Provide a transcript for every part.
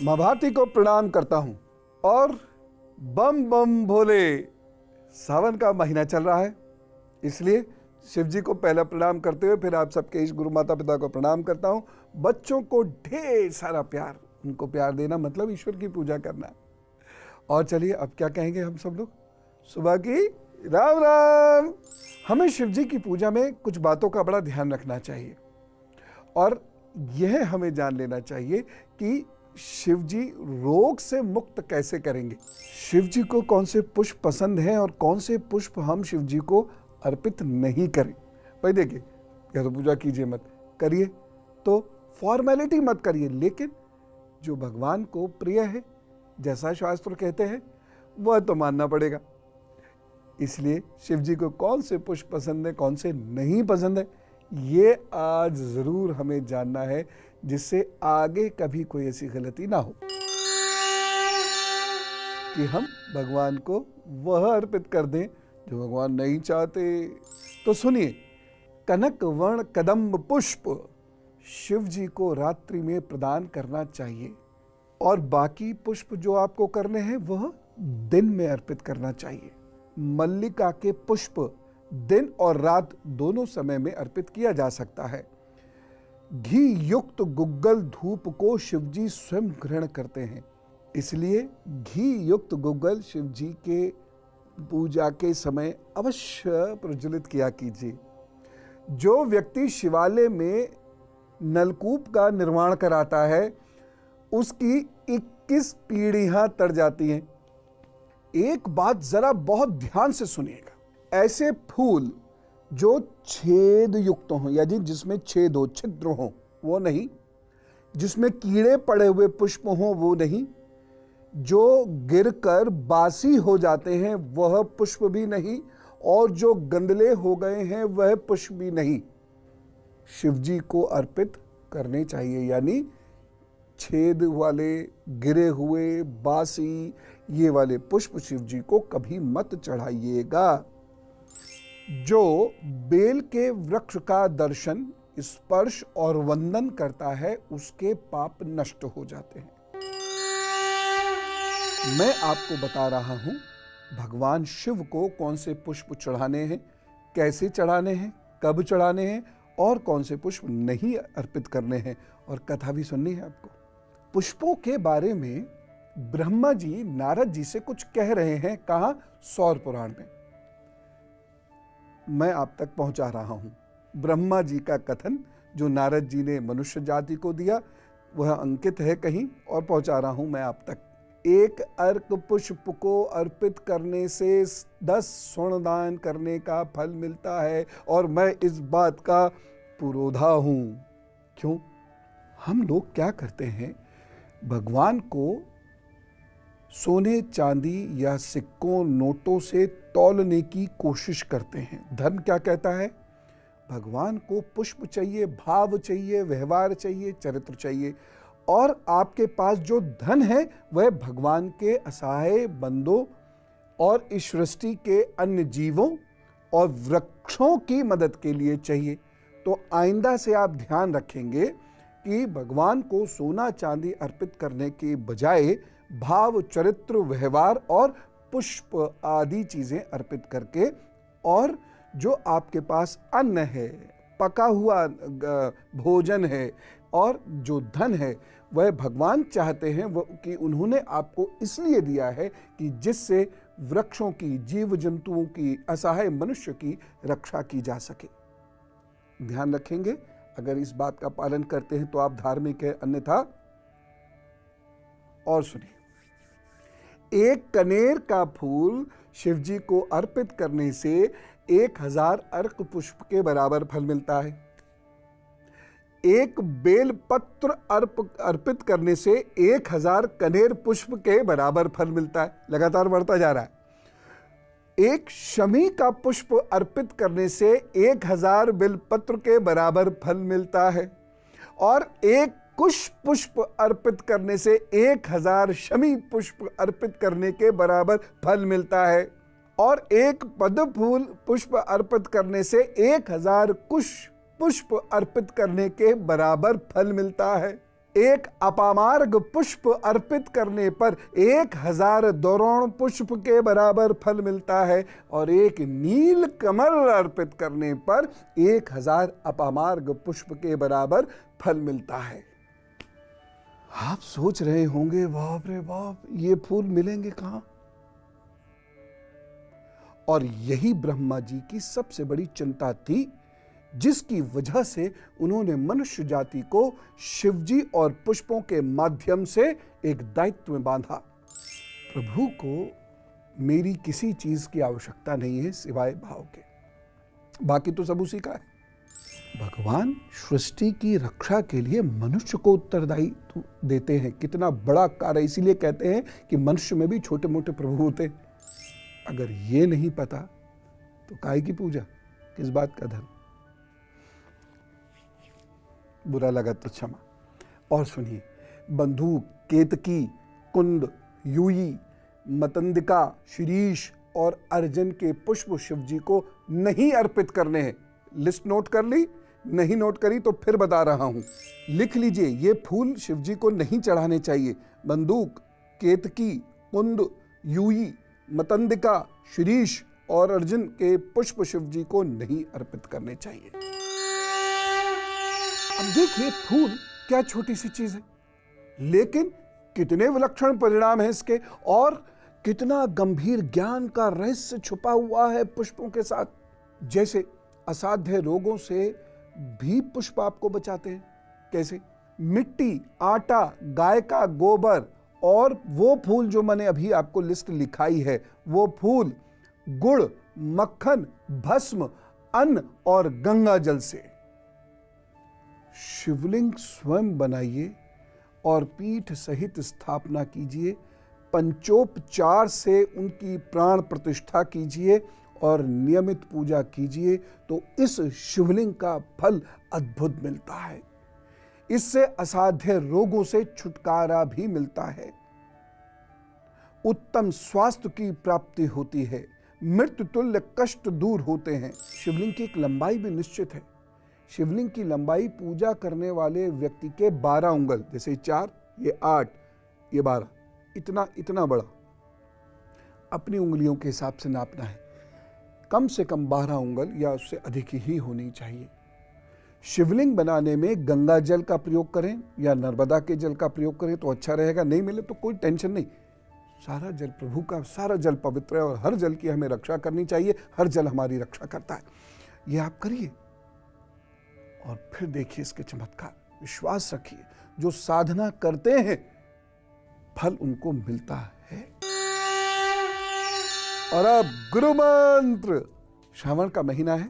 माँ भारती को प्रणाम करता हूँ। और बम बम भोले, सावन का महीना चल रहा है, इसलिए शिव जी को पहला प्रणाम करते हुए फिर आप सबके इस गुरु माता पिता को प्रणाम करता हूँ। बच्चों को ढेर सारा प्यार, उनको प्यार देना मतलब ईश्वर की पूजा करना। और चलिए अब क्या कहेंगे हम सब लोग, सुबह की राम राम। हमें शिव जी की पूजा में कुछ बातों का बड़ा ध्यान रखना चाहिए और यह हमें जान लेना चाहिए कि शिव जी रोग से मुक्त कैसे करेंगे। शिव जी को कौन से पुष्प पसंद हैं और कौन से पुष्प हम शिव जी को अर्पित नहीं करें। भाई देखिए, या तो पूजा कीजिए मत करिए, तो फॉर्मेलिटी मत करिए, लेकिन जो भगवान को प्रिय है, जैसा शास्त्र कहते हैं, वह तो मानना पड़ेगा। इसलिए शिव जी को कौन से पुष्प पसंद है, कौन से नहीं पसंद है, ये आज ज़रूर हमें जानना है, जिससे आगे कभी कोई ऐसी गलती ना हो कि हम भगवान को वह अर्पित कर दें जो भगवान नहीं चाहते। तो सुनिए, कनक वर्ण कदम्ब पुष्प शिव जी को रात्रि में प्रदान करना चाहिए और बाकी पुष्प जो आपको करने हैं वह दिन में अर्पित करना चाहिए। मल्लिका के पुष्प दिन और रात दोनों समय में अर्पित किया जा सकता है। घी युक्त गुग्गल धूप को शिव जी स्वयं ग्रहण करते हैं, इसलिए घी युक्त गुग्गल शिव जी के पूजा के समय अवश्य प्रज्वलित किया कीजिए। जो व्यक्ति शिवालय में नलकूप का निर्माण कराता है, उसकी 21 पीढ़ियां तर जाती हैं। एक बात जरा बहुत ध्यान से सुनिएगा, ऐसे फूल जो छेद युक्त हों, यानी जिसमें छेद हो, छिद्र हो, वो नहीं। जिसमें कीड़े पड़े हुए पुष्प हों, वो नहीं। जो गिरकर बासी हो जाते हैं, वह पुष्प भी नहीं। और जो गंदले हो गए हैं, वह पुष्प भी नहीं। शिव जी को अर्पित करने चाहिए, यानी छेद वाले, गिरे हुए, बासी, ये वाले पुष्प शिव जी को कभी मत चढ़ाइएगा। जो बेल के वृक्ष का दर्शन, स्पर्श और वंदन करता है, उसके पाप नष्ट हो जाते हैं। मैं आपको बता रहा हूं भगवान शिव को कौन से पुष्प चढ़ाने हैं, कैसे चढ़ाने हैं, कब चढ़ाने हैं और कौन से पुष्प नहीं अर्पित करने हैं। और कथा भी सुननी है आपको। पुष्पों के बारे में ब्रह्मा जी नारद जी से कुछ कह रहे हैं, कहा सौर पुराण में। मैं आप तक पहुंचा रहा हूं ब्रह्मा जी का कथन, जो नारद जी ने मनुष्य जाति को दिया, वह अंकित है कहीं और पहुंचा रहा हूं मैं आप तक। एक अर्क पुष्प को अर्पित करने से 10 स्वर्ण दान करने का फल मिलता है और मैं इस बात का पुरोधा हूं। क्यों? हम लोग क्या करते हैं, भगवान को सोने चांदी या सिक्कों नोटों से तौलने की कोशिश करते हैं। धर्म क्या कहता है? भगवान को पुष्प चाहिए, भाव चाहिए, व्यवहार चाहिए, चरित्र चाहिए। और आपके पास जो धन है वह भगवान के असहाय बंदों और इस सृष्टि के अन्य जीवों और वृक्षों की मदद के लिए चाहिए। तो आइंदा से आप ध्यान रखेंगे कि भगवान को सोना चांदी अर्पित करने के बजाय भाव, चरित्र, व्यवहार और पुष्प आदि चीजें अर्पित करके, और जो आपके पास अन्न है, पका हुआ भोजन है और जो धन है, वह भगवान चाहते हैं वो कि उन्होंने आपको इसलिए दिया है कि जिससे वृक्षों की, जीव जंतुओं की, असहाय मनुष्य की रक्षा की जा सके। ध्यान रखेंगे, अगर इस बात का पालन करते हैं तो आप धार्मिक है, अन्यथा। और सुनिए, एक कनेर का फूल शिव जी को अर्पित करने से 1000 अर्क पुष्प के बराबर फल मिलता है। एक बेल पत्र अर्पित करने से 1000 कनेर पुष्प के बराबर फल मिलता है। लगातार बढ़ता जा रहा है। एक शमी का पुष्प अर्पित करने से 1000 बेलपत्र के बराबर फल मिलता है। और एक कुश पुष्प अर्पित करने से 1000 शमी पुष्प अर्पित करने के बराबर फल मिलता है। और एक पद्म फूल पुष्प अर्पित करने से 1000 कुश पुष्प अर्पित करने के बराबर फल मिलता है। एक अपामार्ग पुष्प अर्पित करने पर 1000 दौरोण पुष्प के बराबर फल मिलता है और एक नील कमल अर्पित करने पर 1000 अपामार्ग पुष्प के बराबर फल मिलता है। आप सोच रहे होंगे, बाप रे बाप, ये फूल मिलेंगे कहां? और यही ब्रह्मा जी की सबसे बड़ी चिंता थी, जिसकी वजह से उन्होंने मनुष्य जाति को शिवजी और पुष्पों के माध्यम से एक दायित्व में बांधा। प्रभु को मेरी किसी चीज की आवश्यकता नहीं है सिवाय भाव के, बाकी तो सब उसी का है। भगवान सृष्टि की रक्षा के लिए मनुष्य को उत्तरदायी देते हैं। कितना बड़ा कार्य, इसीलिए कहते हैं कि मनुष्य में भी छोटे मोटे प्रभु होते। अगर ये नहीं पता तो काय की पूजा, किस बात का धर्म। बुरा लगा तो क्षमा। और सुनिए, बंदूक, केतकी, कुंद, यूई, मतंदिका, शिरीष और अर्जुन के पुष्प शिव जी को नहीं अर्पित करने हैं। लिस्ट नोट कर ली? नहीं नोट करी तो फिर बता रहा हूं, लिख लीजिए। ये फूल शिव जी को नहीं चढ़ाने चाहिए। बंदूक, केतकी, कुंद, यूई, मतंदिका, शिरीष और अर्जुन के पुष्प शिव जी को नहीं अर्पित करने चाहिए। अब देखिए, फूल क्या छोटी सी चीज है, लेकिन कितने विलक्षण परिणाम हैं इसके, और कितना गंभीर ज्ञान का रहस्य छुपा हुआ है पुष्पों के साथ। जैसे असाध्य रोगों से भी पुष्प आपको बचाते हैं। कैसे? मिट्टी, आटा, गाय का गोबर और वो फूल जो मैंने अभी आपको लिस्ट लिखाई है, वो फूल गुड़, मक्खन, भस्म, अन्न और गंगा जल से शिवलिंग स्वयं बनाइए और पीठ सहित स्थापना कीजिए। पंचोपचार से उनकी प्राण प्रतिष्ठा कीजिए और नियमित पूजा कीजिए, तो इस शिवलिंग का फल अद्भुत मिलता है। इससे असाध्य रोगों से छुटकारा भी मिलता है, उत्तम स्वास्थ्य की प्राप्ति होती है, मृत्यु तुल्य कष्ट दूर होते हैं। शिवलिंग की एक लंबाई भी निश्चित है। शिवलिंग की लंबाई पूजा करने वाले व्यक्ति के 12 उंगल, जैसे 4, ये 8, ये 12, इतना बड़ा अपनी उंगलियों के हिसाब से नापना है। कम से कम 12 उंगल या उससे अधिक ही होनी चाहिए। शिवलिंग बनाने में गंगा जल का प्रयोग करें या नर्मदा के जल का प्रयोग करें तो अच्छा रहेगा। नहीं मिले तो कोई टेंशन नहीं, सारा जल प्रभु का, सारा जल पवित्र है और हर जल की हमें रक्षा करनी चाहिए। हर जल हमारी रक्षा करता है। ये आप करिए और फिर देखिए इसके चमत्कार। विश्वास रखिए, जो साधना करते हैं फल उनको मिलता है। और अब गुरु मंत्र। श्रावण का महीना है,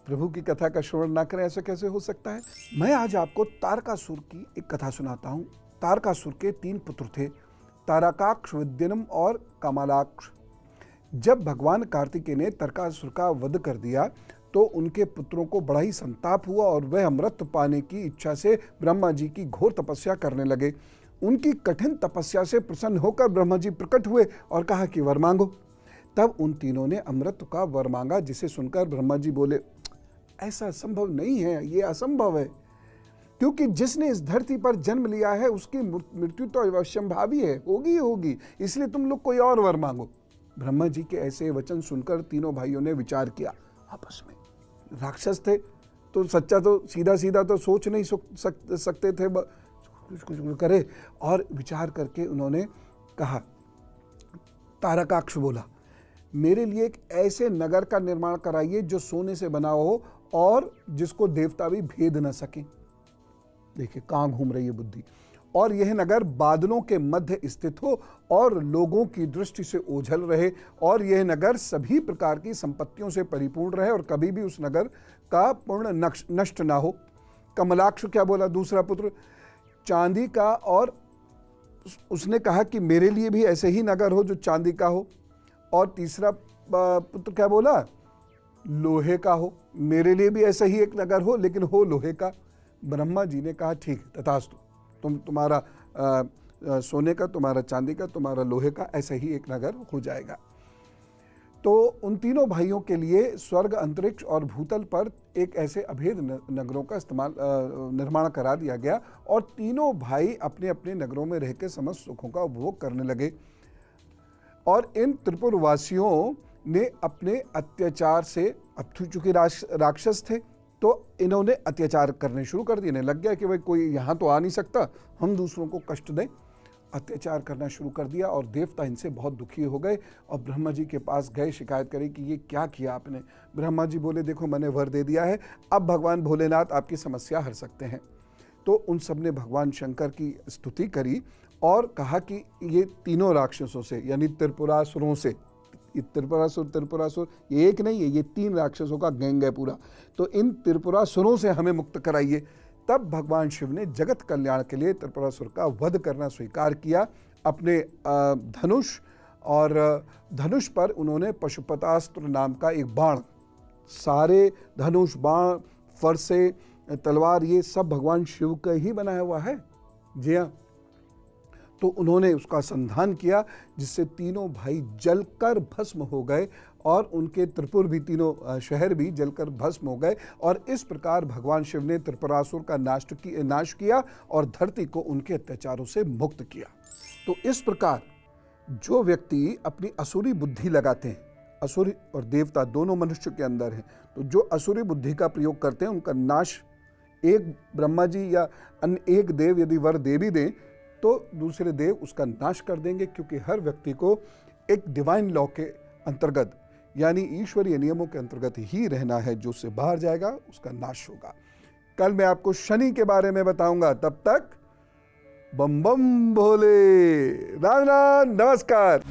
प्रभु की कथा का श्रवण ना करें, ऐसा कैसे हो सकता है। मैं आज आपको तारकासुर की एक कथा सुनाता हूं। तारकासुर के 3 पुत्र थे, तारकाक्ष, विद्यनम और कमलाक्ष। जब भगवान कार्तिकेय ने तारकासुर का वध कर दिया तो उनके पुत्रों को बड़ा ही संताप हुआ और वह अमृत पाने की इच्छा से ब्रह्मा जी की घोर तपस्या करने लगे। उनकी कठिन तपस्या से प्रसन्न होकर ब्रह्मा जी प्रकट हुए और कहा कि वर मांगो। तब उन तीनों ने अमृत का वर मांगा, जिसे सुनकर ब्रह्मा जी बोले, ऐसा संभव नहीं है, ये असंभव है, क्योंकि जिसने इस धरती पर जन्म लिया है उसकी मृत्यु तो अवश्यंभावी है, होगी, इसलिए तुम लोग कोई और वर मांगो। ब्रह्मा जी के ऐसे वचन सुनकर तीनों भाइयों ने विचार किया आपस में। राक्षस थे तो सच्चा तो सीधा तो सोच नहीं सकते थे, कुछ करे। और विचार करके उन्होंने कहा, तारकाक्ष बोला, मेरे लिए एक ऐसे नगर का निर्माण कराइए जो सोने से बना हो और जिसको देवता भी भेद न सके। देखिए कहाँ घूम रही है बुद्धि। और यह नगर बादलों के मध्य स्थित हो और लोगों की दृष्टि से ओझल रहे, और यह नगर सभी प्रकार की संपत्तियों से परिपूर्ण रहे और कभी भी उस नगर का पूर्ण नष्ट ना हो। कमलाक्ष क्या बोला, दूसरा पुत्र, चांदी का, और उसने कहा कि मेरे लिए भी ऐसे ही नगर हो जो चांदी का हो। और तीसरा पुत्र क्या बोला, लोहे का हो, मेरे लिए भी ऐसा ही एक नगर हो लेकिन हो लोहे का। ब्रह्मा जी ने कहा ठीक तथास्तु, तुम्हारा सोने का, तुम्हारा चांदी का, तुम्हारा लोहे का, ऐसा ही एक नगर हो जाएगा। तो उन तीनों भाइयों के लिए स्वर्ग, अंतरिक्ष और भूतल पर एक ऐसे अभेद नगरों का निर्माण करा दिया गया और तीनों भाई अपने अपने नगरों में रह के समस्त सुखों का उपभोग करने लगे। और इन त्रिपुरवासियों ने अपने अत्याचार से, अब चूंकि राक्षस थे तो इन्होंने अत्याचार करने शुरू कर दिए। इन्हें लग गया कि भाई कोई यहाँ तो आ नहीं सकता, हम दूसरों को कष्ट दें। अत्याचार करना शुरू कर दिया और देवता इनसे बहुत दुखी हो गए और ब्रह्मा जी के पास गए शिकायत करी कि ये क्या किया आपने। ब्रह्मा जी बोले देखो मैंने वर दे दिया है, अब भगवान भोलेनाथ आपकी समस्या हर सकते हैं। तो उन सब ने भगवान शंकर की स्तुति करी और कहा कि ये तीनों राक्षसों से, यानी त्रिपुरासुरों से, त्रिपुरासुर ये एक नहीं है, ये 3 राक्षसों का गैंग है पूरा, तो इन त्रिपुरासुरों से हमें मुक्त कराइए। तब भगवान शिव ने जगत कल्याण के लिए त्रिपुरासुर का वध करना स्वीकार किया। अपने धनुष और धनुष पर उन्होंने पशुपतास्त्र नाम का एक बाण, सारे धनुष, बाण, फरसे, तलवार, ये सब भगवान शिव का ही बनाया हुआ है। जी हाँ, तो उन्होंने उसका संधान किया जिससे तीनों भाई जलकर भस्म हो गए और उनके त्रिपुर भी, तीनों शहर भी जलकर भस्म हो गए। और इस प्रकार भगवान शिव ने त्रिपुरासुर का नाश किया और धरती को उनके अत्याचारों से मुक्त किया। तो इस प्रकार जो व्यक्ति अपनी असुरी बुद्धि लगाते हैं, असुरी और देवता दोनों मनुष्य के अंदर हैं, तो जो असुरी बुद्धि का प्रयोग करते हैं उनका नाश, एक ब्रह्मा जी या अन्य एक देव यदि वर दे भी दें तो दूसरे देव उसका नाश कर देंगे, क्योंकि हर व्यक्ति को एक डिवाइन लॉ के अंतर्गत, यानी ईश्वरीय नियमों के अंतर्गत ही रहना है। जो उससे बाहर जाएगा उसका नाश होगा। कल मैं आपको शनि के बारे में बताऊंगा। तब तक बम बम भोले, राम राम, नमस्कार।